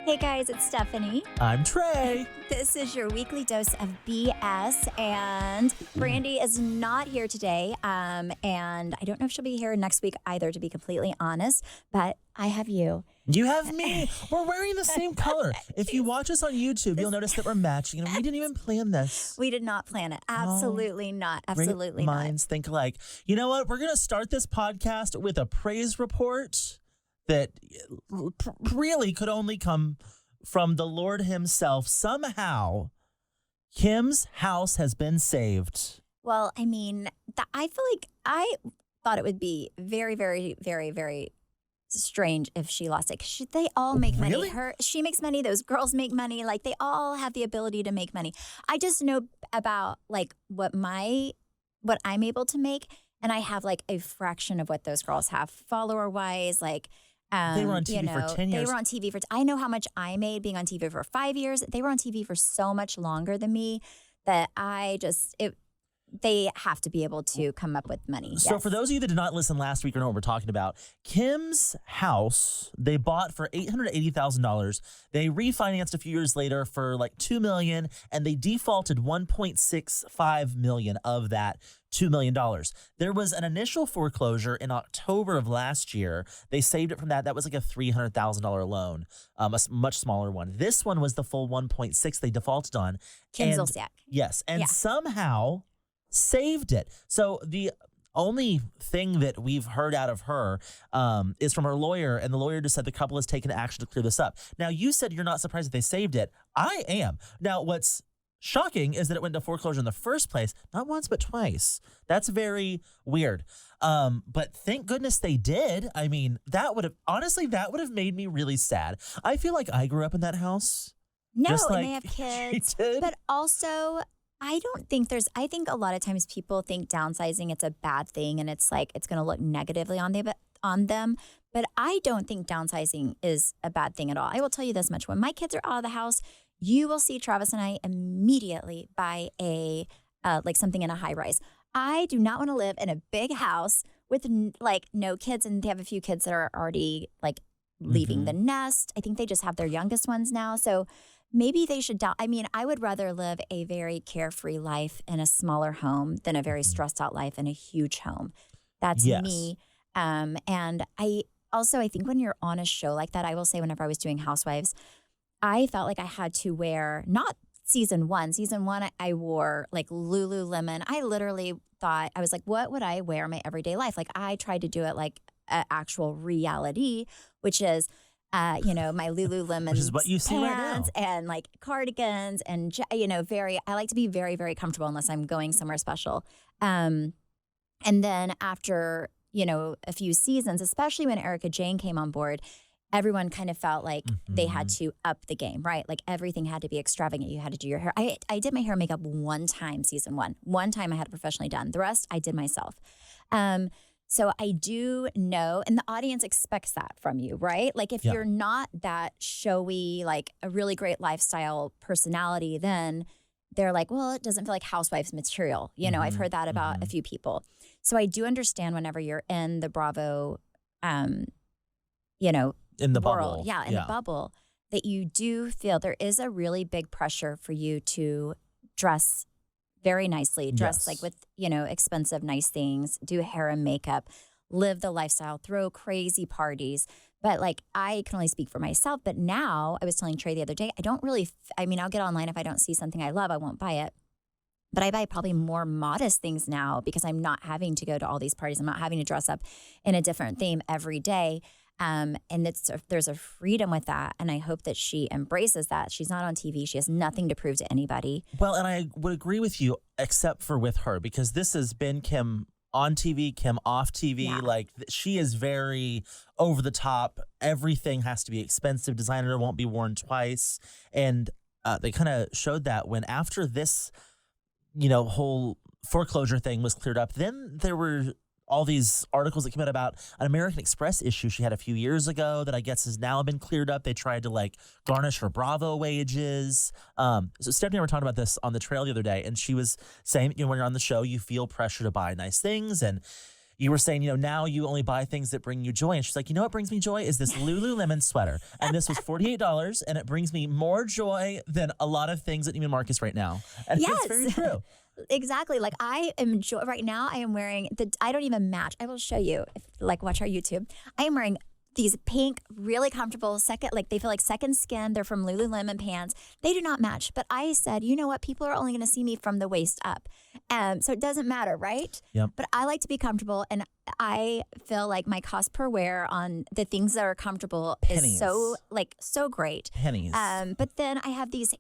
Hey guys, it's Stephanie. I'm Trey. This is your weekly dose of BS, and Brandy is not here today. And I don't know if she'll be here next week either, to be completely honest, but I have you. You have me. We're wearing the same color. If you watch us on YouTube, you'll notice that we're matching, and we didn't even plan this. We did not plan it. Absolutely not. Absolutely Great not. minds think alike. You know what? We're going to start this podcast with a praise report that really could only come from the Lord himself. Somehow, Kim's house has been saved. Well, I mean, I feel like I thought it would be very, very, very, very strange if she lost it. 'Cause they all make money. Really? She makes money. Those girls make money. Like, they all have the ability to make money. I just know about like what I'm able to make, and I have like a fraction of what those girls have follower wise. Like, They were on TV for 10 years. They were on TV I know how much I made being on TV for 5 years. They were on TV for so much longer than me that they have to be able to come up with money. So Yes. for those of you that did not listen last week or know what we're talking about, Kim's house, they bought for $880,000. They refinanced a few years later for like $2 million, and they defaulted $1.65 million of that $2 million. There was an initial foreclosure in October of last year. They saved it from that. That was like a $300,000 loan, a much smaller one. This one was the full 1.6 they defaulted on. Kim And- Zolciak. Yes, and Yeah. somehow saved it. So the only thing that we've heard out of her is from her lawyer, and the lawyer just said the couple has taken action to clear this up. Now, you said you're not surprised that they saved it. I am. Now, what's shocking is that it went to foreclosure in the first place, not once but twice. That's very weird. But thank goodness they did. I mean, that would have made me really sad. I feel like I grew up in that house. No, just and like they have she kids. did. But also, I think a lot of times people think downsizing, it's a bad thing, and it's like it's going to look negatively on them. But I don't think downsizing is a bad thing at all. I will tell you this much. When my kids are out of the house, you will see Travis and I immediately buy like something in a high rise. I do not want to live in a big house with like no kids, and they have a few kids that are already like leaving the nest. I think they just have their youngest ones now. So maybe they should I mean, I would rather live a very carefree life in a smaller home than a very stressed out life in a huge home. That's Yes. me. And I think when you're on a show like that, I will say whenever I was doing Housewives, I felt like I had to wear, not season one. Season one, I wore like Lululemon. I literally thought, I was like, what would I wear in my everyday life? Like, I tried to do it like actual reality, which is, my Lululemon Which is what you see right now. pants and like cardigans and, I like to be very, very comfortable unless I'm going somewhere special. And then after, a few seasons, especially when Erica Jane came on board, everyone kind of felt like they had to up the game, right? Like everything had to be extravagant. You had to do your hair. I did my hair and makeup one time, season one. One time I had it professionally done. The rest I did myself. So I do know, and the audience expects that from you, right? Like if you're not that showy, like a really great lifestyle personality, then they're like, well, it doesn't feel like Housewives material. I've heard that about a few people. So I do understand whenever you're in the Bravo, in the world, bubble. in the bubble, that you do feel there is a really big pressure for you to dress very nicely, dress like with, expensive, nice things, do hair and makeup, live the lifestyle, throw crazy parties. But like, I can only speak for myself. But now, I was telling Trey the other day, I don't really, I'll get online if I don't see something I love, I won't buy it. But I buy probably more modest things now because I'm not having to go to all these parties. I'm not having to dress up in a different theme every day. And there's a freedom with that. And I hope that she embraces that. She's not on TV. She has nothing to prove to anybody. Well, and I would agree with you, except for with her, because this has been Kim on TV, Kim off TV. Yeah. Like, she is very over the top. Everything has to be expensive. Designer won't be worn twice. And they kind of showed that when after this, whole foreclosure thing was cleared up, then there were all these articles that came out about an American Express issue she had a few years ago that I guess has now been cleared up. They tried to like garnish her Bravo wages. So Stephanie and I were talking about this on the trail the other day, and she was saying, when you're on the show, you feel pressure to buy nice things. And you were saying, now you only buy things that bring you joy. And she's like, you know what brings me joy is this Lululemon sweater. And this was $48 and it brings me more joy than a lot of things at Neiman Marcus right now. And it's very true. Exactly. Like I am right now I am wearing I don't even match. I will show you if watch our YouTube. I am wearing these pink, really comfortable they feel like second skin. They're from Lululemon pants. They do not match. But I said, you know what? People are only going to see me from the waist up. So it doesn't matter, right? Yep. But I like to be comfortable. And I feel like my cost per wear on the things that are comfortable Pennies. is so great. Pennies. But then I have these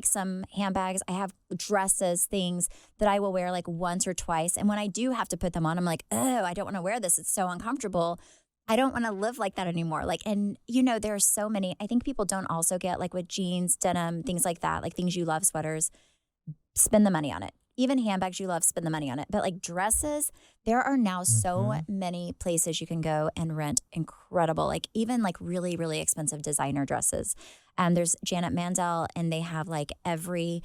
some handbags. I have dresses, things that I will wear like once or twice. And when I do have to put them on, I'm like, oh, I don't want to wear this. It's so uncomfortable. I don't want to live like that anymore. There are so many. I think people don't also get with jeans, denim, things like that, like things you love, sweaters, spend the money on it. Even handbags you love, spend the money on it. But dresses, there are now so many places you can go and rent incredible, even really, really expensive designer dresses. There's Janet Mandel, and they have every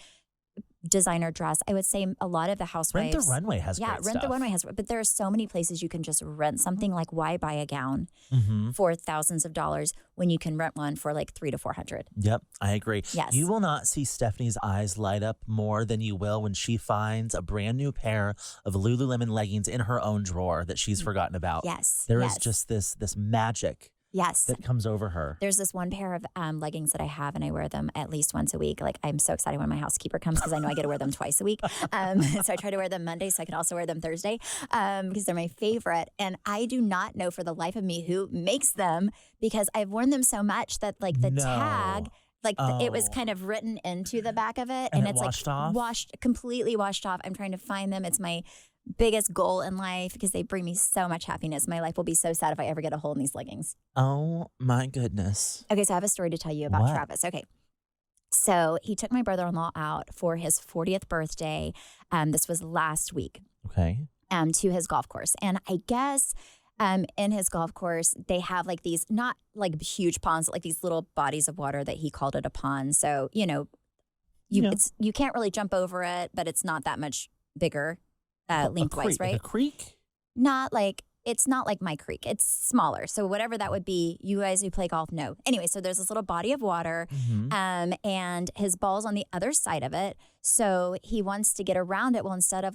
designer dress. I would say a lot of the housewives. Rent the Runway has great Rent stuff. the Runway has, but there are so many places you can just rent something. Why buy a gown for thousands of dollars when you can rent one for $300 to $400? Yep, I agree. Yes. You will not see Stephanie's eyes light up more than you will when she finds a brand new pair of Lululemon leggings in her own drawer that she's forgotten about. Yes. There is just this magic. Yes. That comes over her. There's this one pair of leggings that I have, and I wear them at least once a week. I'm so excited when my housekeeper comes because I know I get to wear them twice a week. So I try to wear them Monday so I can also wear them Thursday because they're my favorite. And I do not know for the life of me who makes them because I've worn them so much that the tag, it was kind of written into the back of it. And it's washed off? Completely washed off. I'm trying to find them. It's my biggest goal in life because they bring me so much happiness. My life will be so sad if I ever get a hole in these leggings. Oh my goodness. Okay, so I have a story to tell you about Travis. Okay. So he took my brother-in-law out for his 40th birthday. This was last week. Okay. To his golf course. And I guess in his golf course, they have these, not huge ponds, but these little bodies of water that he called it a pond. So, you can't really jump over it, but it's not that much bigger. Lengthwise, right? A creek? It's not like my creek. It's smaller. So whatever that would be, you guys who play golf know. Anyway, so there's this little body of water, and his ball's on the other side of it. So he wants to get around it. Well, instead of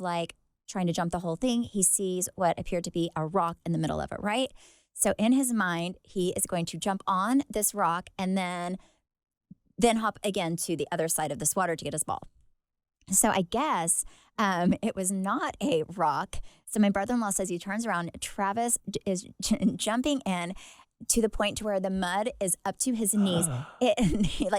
trying to jump the whole thing, he sees what appeared to be a rock in the middle of it, right? So in his mind, he is going to jump on this rock and then hop again to the other side of this water to get his ball. So I guess it was not a rock. So my brother-in-law says he turns around. Travis is jumping in to the point to where the mud is up to his knees. And he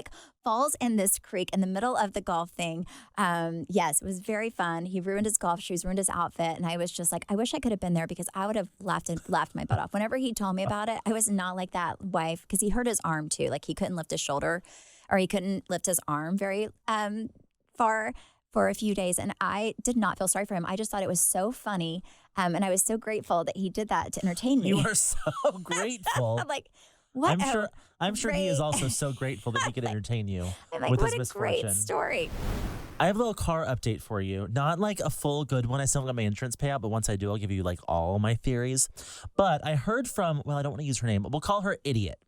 falls in this creek in the middle of the golf thing. Yes, it was very fun. He ruined his golf shoes, ruined his outfit. And I was just I wish I could have been there because I would have laughed my butt off. Whenever he told me about it, I was not like that wife because he hurt his arm too. He couldn't lift his shoulder or he couldn't lift his arm very far for a few days. And I did not feel sorry for him. I just thought it was so funny. And I was so grateful that he did that to entertain me. You were so grateful. I'm what I'm sure he is also so grateful that he could entertain you I'm with what his a misfortune. great story. I have a little car update for you. Not a full good one. I still haven't got my insurance payout, but once I do, I'll give you all my theories. But I heard from, I don't want to use her name, but we'll call her Idiot.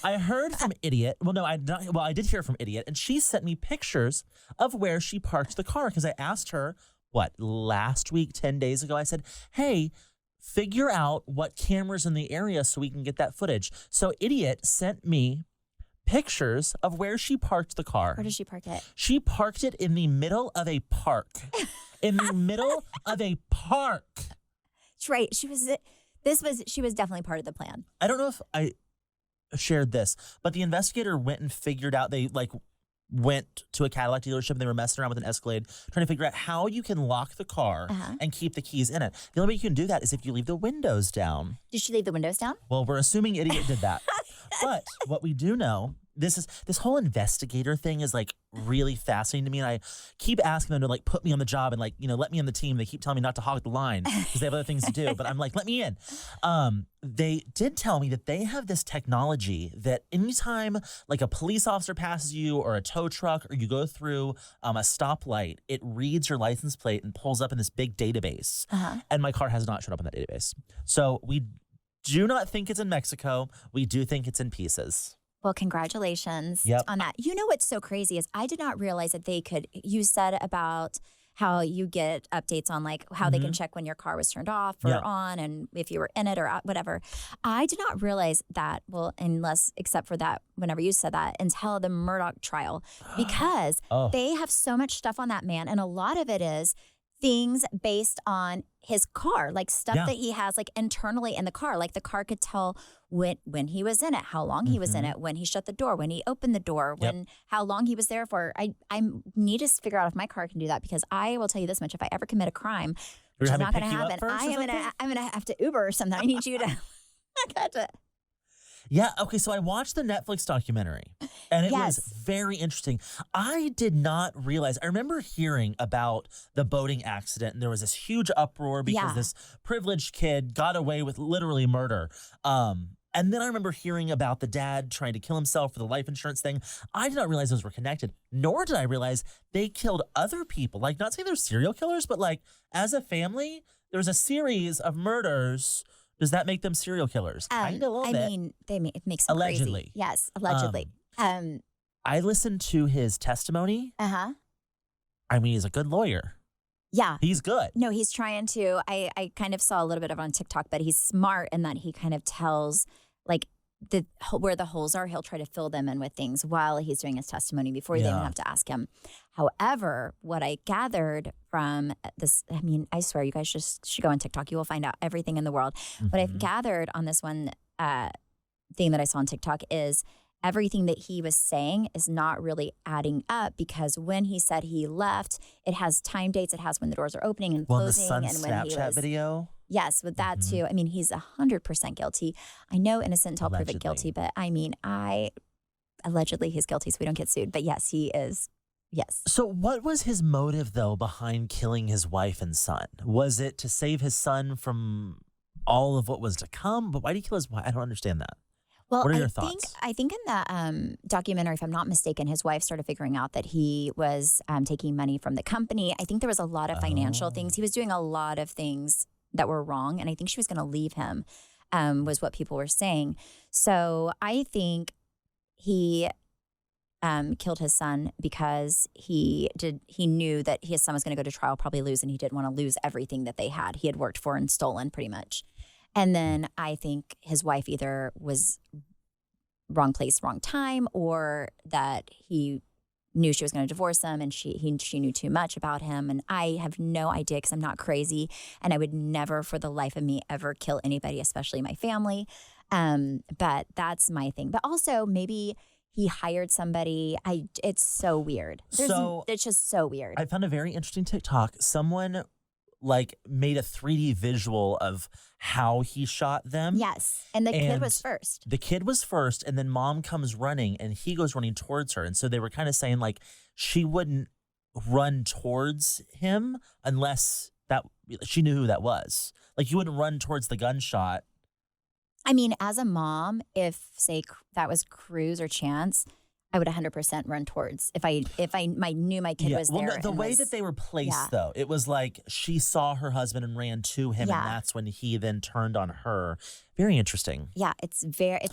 I heard from Idiot. Well, no, I did hear from Idiot, and she sent me pictures of where she parked the car because I asked her, last week, 10 days ago, I said, hey, figure out what camera's in the area so we can get that footage. So Idiot sent me pictures of where she parked the car. Where did she park it? She parked it in the middle of a park. In the middle of a park. That's right. She was definitely part of the plan. I don't know if I shared this, but the investigator went and figured out, they went to a Cadillac dealership and they were messing around with an Escalade trying to figure out how you can lock the car and keep the keys in it. The only way you can do that is if you leave the windows down. Did she leave the windows down? Well, we're assuming Idiot did that. But what we do know this whole investigator thing is like really fascinating to me, and I keep asking them to like put me on the job and like let me on the team. They keep telling me not to hog the line because they have other things to do, but I'm like, let me in. They did tell me that they have this technology that anytime like a police officer passes you or a tow truck or you go through a stoplight, it reads your license plate and pulls up in this big database. And my car has not showed up in that database, so we do not think it's in Mexico. We do think it's in pieces. Well, congratulations Yep. on that. You know what's so crazy is I did not realize that they could. You said about how you get updates on like how they can check when your car was turned off or Yep. on and if you were in it or out, whatever. I did not realize that, well, except for that, whenever you said that, until the Murdaugh trial, because Oh. they have so much stuff on that man. And a lot of it is things based on his car, like stuff Yeah. that he has like internally in the car. Like the car could tell when he was in it, how long he was in it, when he shut the door, when he opened the door, when how long he was there for. I need to figure out if my car can do that, because I will tell you this much: if I ever commit a crime, which is not going to happen, I'm gonna have to Uber or something. I need you to. I got to. Yeah, okay, so I watched the Netflix documentary, and it was very interesting. I did not realize, I remember hearing about the boating accident, and there was this huge uproar because this privileged kid got away with literally murder. And then I remember hearing about the dad trying to kill himself for the life insurance thing. I did not realize those were connected, nor did I realize they killed other people. Like, not saying they're serial killers, but like, as a family, there's a series of murders. Does that make them serial killers? Kind of a little bit. I mean, it makes them Allegedly. crazy. Yes, allegedly. I listened to his testimony. I mean, he's a good lawyer. Yeah. He's good. No, he's trying to. I kind of saw a little bit of it on TikTok, but he's smart in that he kind of tells like where the holes are. He'll try to fill them in with things while he's doing his testimony before they even have to ask him. However, what I gathered from this, I mean, I swear you guys just should go on TikTok. You will find out everything in the world. What I've gathered on this one thing that I saw on TikTok is everything that he was saying is not really adding up, because when he said he left, it has time dates. It has when the doors are opening and closing. Well, the and son's when Snapchat he was, video. Yes, with that too. I mean, he's 100% guilty. I know innocent until proven guilty, but I mean, allegedly he's guilty, so we don't get sued. But yes, he is. Yes. So what was his motive, though, behind killing his wife and son? Was it to save his son from all of what was to come? But why did he kill his wife? I don't understand that. Well, what are your thoughts? I think in the documentary, if I'm not mistaken, his wife started figuring out that he was taking money from the company. I think there was a lot of financial things. He was doing a lot of things that were wrong, and I think she was going to leave him, was what people were saying. So I think he killed his son because he knew that his son was going to go to trial, probably lose, and he didn't want to lose everything that they had. He had worked for and stolen pretty much. And then I think his wife either was wrong place, wrong time, or that he knew she was going to divorce him and she knew too much about him. And I have no idea, because I'm not crazy, and I would never for the life of me ever kill anybody, especially my family. But that's my thing. But also maybe he hired somebody. It's so weird. It's just so weird. I found a very interesting TikTok. Someone like made a 3D visual of how he shot them. Yes. And the kid was first. The kid was first, and then mom comes running and he goes running towards her. And so they were kind of saying like she wouldn't run towards him unless that she knew who that was. Like you wouldn't run towards the gunshot. I mean, as a mom, if say that was Cruz or Chance, I would 100% run towards if I knew my kid was there. Well, the way that they were placed, though, it was like she saw her husband and ran to him, and that's when he then turned on her. Very interesting. Yeah, it's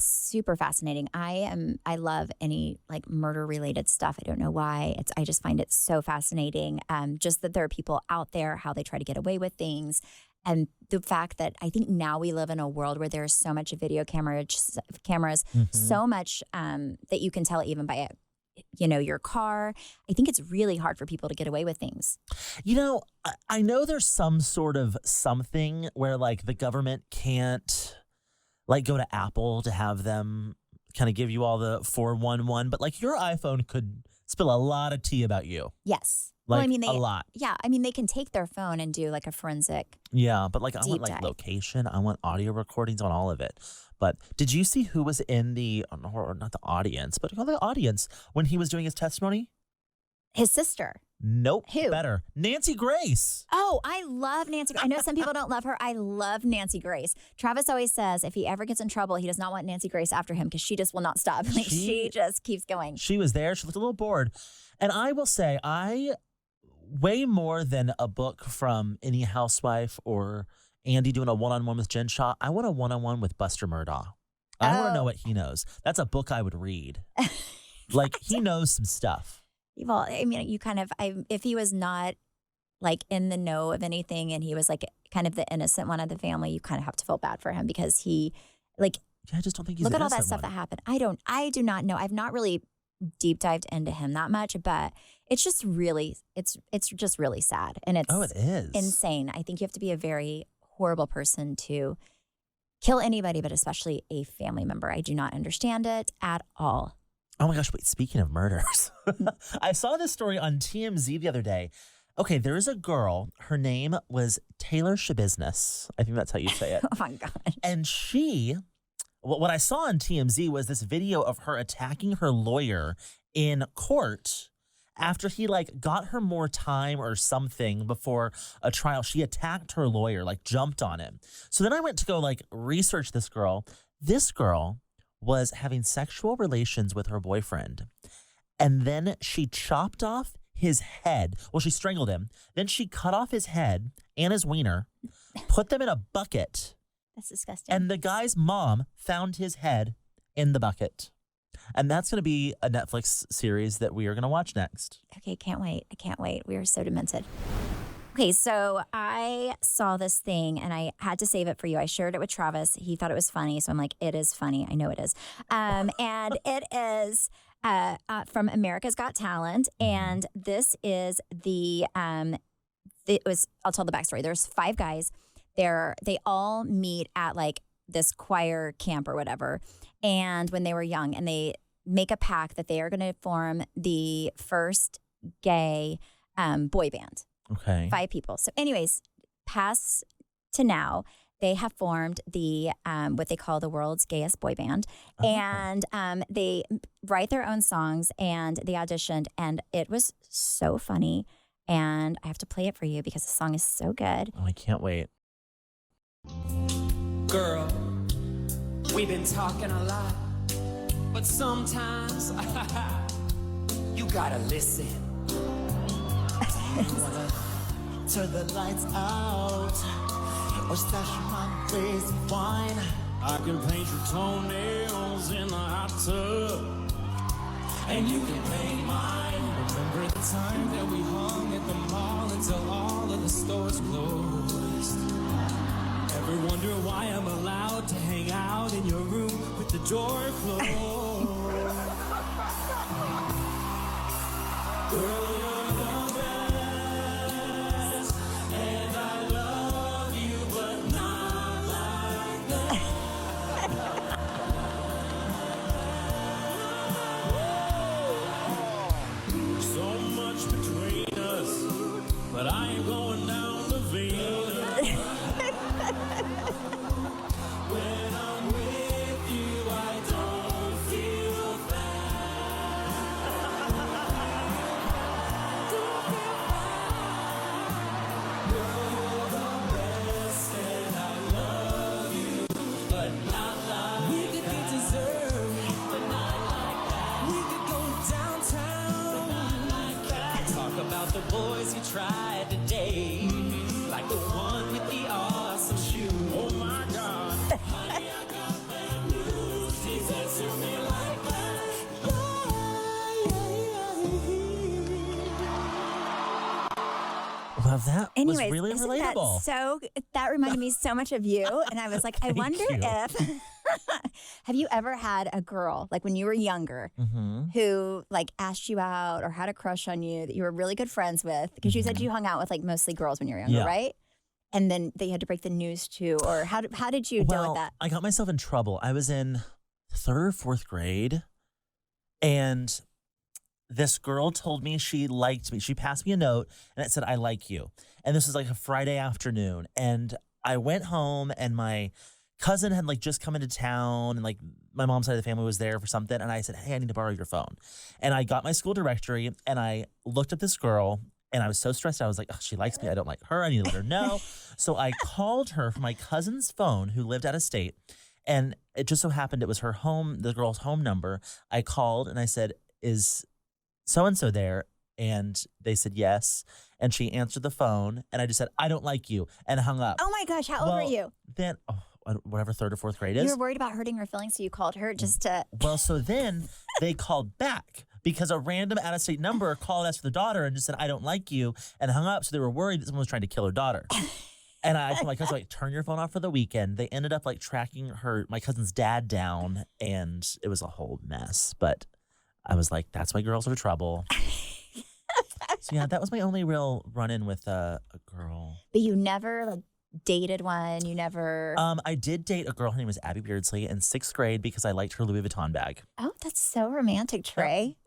super fascinating. I love any like murder related stuff. I don't know why. I just find it so fascinating. Just that there are people out there, how they try to get away with things. And the fact that I think now we live in a world where there's so much video cameras, so much that you can tell even by your car. I think it's really hard for people to get away with things. I know there's some sort of something where like the government can't like go to Apple to have them kind of give you all the 411, but like your iPhone could spill a lot of tea about you. Yes. Well, Like I mean, a lot. yeah, I mean, they can take their phone and do like a forensic. Yeah, but like I want Deep like dive. location, I want audio recordings, on all of it. But did you see who was in the or not the audience, but the audience when he was doing his testimony? His sister. Nope. Who? Better. Nancy Grace. Oh, I love Nancy. I know some people don't love her. I love Nancy Grace. Travis always says if he ever gets in trouble, he does not want Nancy Grace after him because she just will not stop. Like she just keeps going. She was there. She looked a little bored. And I will say, way more than a book from any housewife or Andy doing a one-on-one with Jen Shaw, I want a one-on-one with Buster Murdaugh. I want to know what he knows. That's a book I would read. Like, he knows some stuff. Well, I mean, you kind of, if he was not like in the know of anything and he was like kind of the innocent one of the family, you kind of have to feel bad for him because he, like, Yeah, I just don't think he's look the at all that innocent stuff one. that happened. I do not know. I've not really deep dived into him that much, but it's just really, it's just really sad. And it's Oh, it is. insane. I think you have to be a very horrible person to kill anybody, but especially a family member. I do not understand it at all. Oh my gosh, wait, speaking of murders, I saw this story on TMZ the other day. Okay, there is a girl. Her name was Taylor Shabiznes. I think that's how you say it. Oh my gosh. And what I saw on TMZ was this video of her attacking her lawyer in court after he like got her more time or something before a trial. She attacked her lawyer, like jumped on him. So then I went to go like research this girl. This girl was having sexual relations with her boyfriend. And then she chopped off his head. Well, she strangled him. Then she cut off his head and his wiener, put them in a bucket. That's disgusting. And the guy's mom found his head in the bucket. And that's going to be a Netflix series that we are going to watch next. Okay, can't wait. I can't wait. We are so demented. Okay, so I saw this thing and I had to save it for you. I shared it with Travis. He thought it was funny. So I'm like, it is funny. I know it is. And it is from America's Got Talent. And this is I'll tell the backstory. There's 5 guys. They all meet at like this choir camp or whatever. And when they were young, and they make a pact that they are going to form the first gay boy band. Okay. 5 people. So anyways, past to now, they have formed the what they call the world's gayest boy band. Oh. And they write their own songs and they auditioned and it was so funny. And I have to play it for you because the song is so good. Oh, I can't wait. Girl, we've been talking a lot, but sometimes you gotta listen. Turn the lights out or stash my crazy wine. I can paint your toenails in the hot tub, And you can paint mine. remember the time that we hung at the mall until all of the stores closed. Ever wonder why I'm allowed to hang out in your room with the door closed? Girl, you're the best, and I love you, but not like that. So much between us, but I ain't going down to Venus. When I'm with you, I don't feel bad. We could get dessert, but not like that. We could go downtown, but not like that. Talk about the boys you tried to date, like the one with the awesome shoe. Oh my God. Honey, I got bad news. He says to me like that. Well, that Anyways, was really isn't relatable. that reminded me so much of you. And I was like, I Thank wonder you. if, have you ever had a girl, like when you were younger, Mm-hmm. who like asked you out or had a crush on you that you were really good friends with? Because you said you hung out with like mostly girls when you were younger, Yeah. right? And then they had to break the news to, or how did you deal with that? I got myself in trouble. I was in 3rd or 4th grade, and this girl told me she liked me. She passed me a note and it said, I like you. And this was like a Friday afternoon. And I went home and my cousin had like just come into town and like my mom's side of the family was there for something. And I said, hey, I need to borrow your phone. And I got my school directory and I looked up this girl and I was so stressed. I was like, oh, she likes me. I don't like her. I need to let her know. So I called her from my cousin's phone who lived out of state. And it just so happened it was her home, the girl's home number. I called and I said, is so-and-so there? And they said yes. And she answered the phone. And I just said, I don't like you. And hung up. Oh my gosh, how old were you? Then, whatever third or fourth grade is. You were worried about hurting her feelings, so you called her just to. Well, so then they called back because a random out-of-state number called us for the daughter and just said, I don't like you, and hung up. So they were worried that someone was trying to kill her daughter. And I told my cousin, like, turn your phone off for the weekend. They ended up like tracking my cousin's dad down, and it was a whole mess. But I was like, that's why girls are trouble. So yeah, that was my only real run-in with a girl. But you never like dated one. You never. I did date a girl. Her name was Abby Beardsley in 6th grade because I liked her Louis Vuitton bag. Oh, that's so romantic, Trey.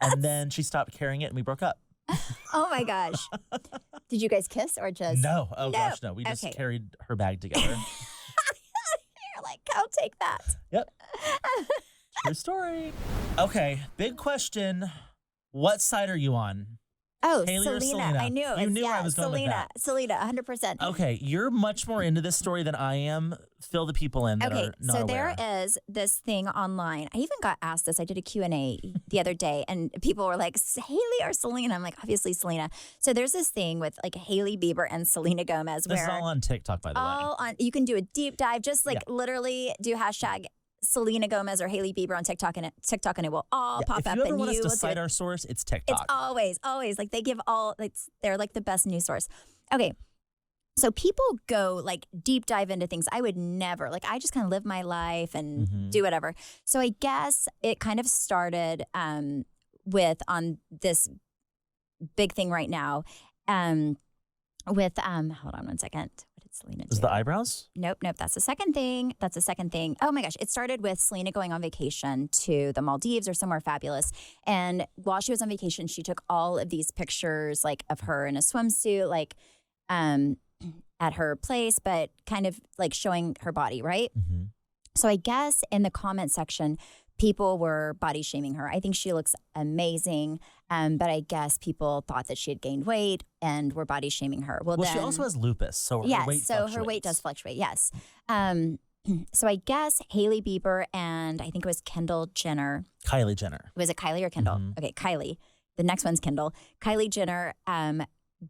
And then she stopped carrying it and we broke up. Oh my gosh. Did you guys kiss or just? No. Oh gosh, no. We just carried her bag together. You're like, I'll take that. Yep. True story. Okay, big question. What side are you on? Oh, Haley or Selena. Selena? I knew it. You knew yeah, I was going with Selena. that. Selena, 100%. Okay, you're much more into this story than I am. Fill the people in that Okay, are not so aware. there is this thing online. I even got asked this. I did a Q&A the other day, and people were like, Haley or Selena? I'm like, obviously Selena. So there's this thing with like Hailey Bieber and Selena Gomez. This is where all on TikTok, by the way. You can do a deep dive, just like literally do hashtag Selena Gomez or Hailey Bieber on TikTok, and it will all pop if up. you ever and want us you to will cite do it. our source, it's TikTok. It's always like they give all. They're like the best news source. Okay. So people go like deep dive into things I would never, like I just kind of live my life and do whatever. So I guess it kind of started with on this big thing right now with, hold on one second. What did Selena do? Is the eyebrows? Nope. That's the second thing. Oh my gosh. It started with Selena going on vacation to the Maldives or somewhere fabulous. And while she was on vacation, she took all of these pictures like of her in a swimsuit, like, at her place, but kind of like showing her body, right? Mm-hmm. So I guess in the comment section, people were body shaming her. I think she looks amazing, but I guess people thought that she had gained weight and were body shaming her. Well, she also has lupus, so her weight fluctuates. her weight does fluctuate, yes. So I guess Hailey Bieber and I think it was Kendall Jenner. Kylie Jenner. Was it Kylie or Kendall? Mm-hmm. Okay, Kylie. The next one's Kendall. Kylie Jenner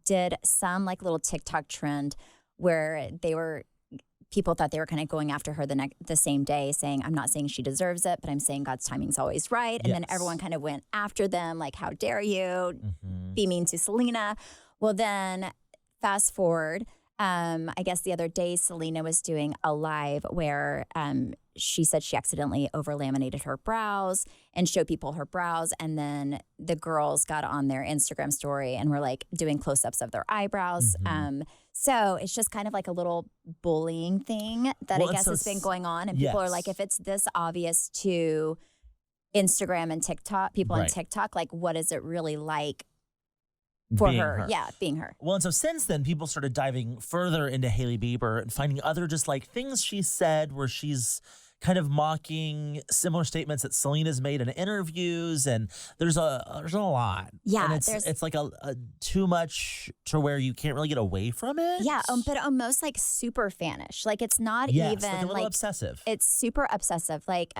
did some like little TikTok trend where people thought they were kind of going after her the same day, saying, I'm not saying she deserves it, but I'm saying God's timing's always right. And then everyone kind of went after them, like, how dare you be mean to Selena? Well, then fast forward, I guess the other day, Selena was doing a live where she said she accidentally over-laminated her brows and showed people her brows. And then the girls got on their Instagram story and were like doing close-ups of their eyebrows. So it's just kind of like a little bullying thing that I guess has been going on. And people are like, if it's this obvious to Instagram and TikTok, people on TikTok, like what is it really like for her? Yeah, being her. Well, and so since then, people started diving further into Hailey Bieber and finding other just like things she said where she's kind of mocking similar statements that Selena's made in interviews, and there's a lot. Yeah, and it's like a too much to where you can't really get away from it. Yeah, but almost like super fanish. Like it's not even like a little obsessive. It's super obsessive. Like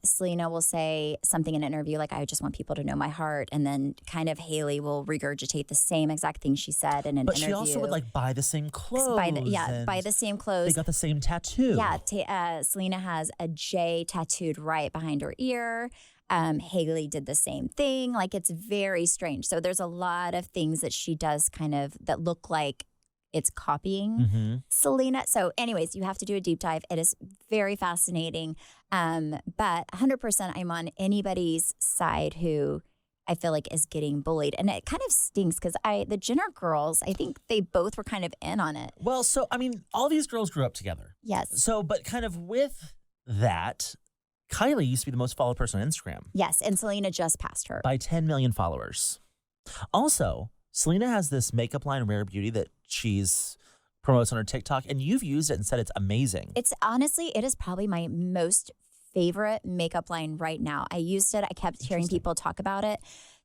Selena will say something in an interview like, I just want people to know my heart, and then kind of Hailey will regurgitate the same exact thing she said in an interview. But she also would like buy the same clothes. Buy the same clothes. They got the same tattoo. Yeah, Selena has a J tattooed right behind her ear. Hailey did the same thing. Like it's very strange. So there's a lot of things that she does kind of that look like it's copying Selena. So anyways, you have to do a deep dive. It is very fascinating. But 100% I'm on anybody's side who I feel like is getting bullied. And it kind of stinks because the Jenner girls, I think they both were kind of in on it. Well, so, I mean, all these girls grew up together. Yes. So, but kind of with that Kylie used to be the most followed person on Instagram Yes, and Selena just passed her. by 10 million followers. Also, Selena has this makeup line, Rare Beauty, that she's promotes on her TikTok, and you've used it and said it's amazing. It's honestly, it is probably my most favorite makeup line right now. I used it. I kept hearing people talk about it.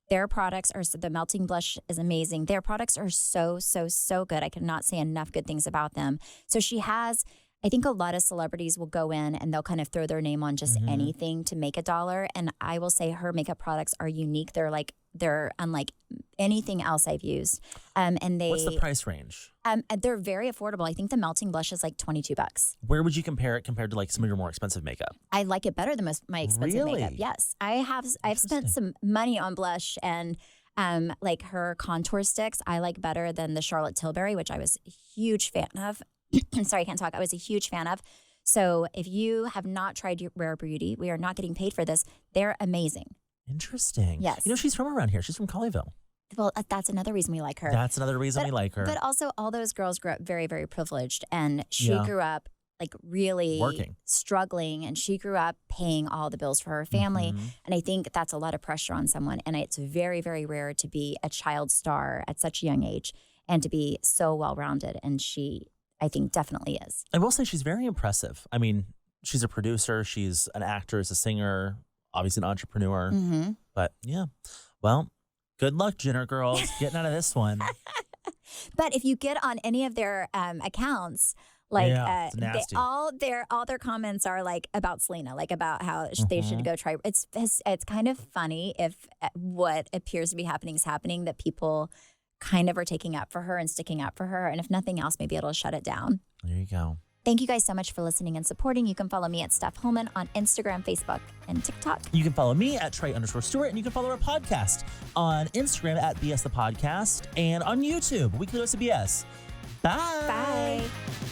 Their products are, the melting blush is amazing. Their products are so, so, so good. I cannot say enough good things about them. So she has, I think a lot of celebrities will go in and they'll kind of throw their name on just anything to make $1. And I will say her makeup products are unique. They're unlike anything else I've used. And they, What's the price range? they're very affordable. I think the melting blush is like $22. Where would you compare it compared to like some of your more expensive makeup? I like it better than my expensive makeup. Really? Yes, I've spent some money on blush and like her contour sticks. I like better than the Charlotte Tilbury, which I was a huge fan of. Sorry, I can't talk. I was a huge fan of. So if you have not tried Rare Beauty, we are not getting paid for this. They're amazing. Interesting. Yes. You know, she's from around here. She's from Colleyville. Well, that's another reason we like her. That's another reason we like her. But also, all those girls grew up very, very privileged, and she Yeah. grew up like really Working. struggling, and she grew up paying all the bills for her family. Mhm. And I think that's a lot of pressure on someone. And it's very, very rare to be a child star at such a young age and to be so well-rounded. And she, I think, definitely is. I will say she's very impressive. I mean, she's a producer, she's an actor, she's a singer, obviously an entrepreneur. Mm-hmm. But yeah, well, good luck, Jenner girls, getting out of this one. But if you get on any of their accounts, like Yeah, it's nasty. all their comments are like about Selena, like about how they should go try. It's kind of funny if what appears to be happening is happening, that people kind of are taking up for her and sticking up for her, and if nothing else, maybe it'll shut it down. There you go. Thank you guys so much for listening and supporting. You can follow me at Steph Holman on Instagram, Facebook, and TikTok. You can follow me at Trey_Stewart, and you can follow our podcast on Instagram at BS the Podcast and on YouTube, Weekly Dose of BS. Bye. Bye.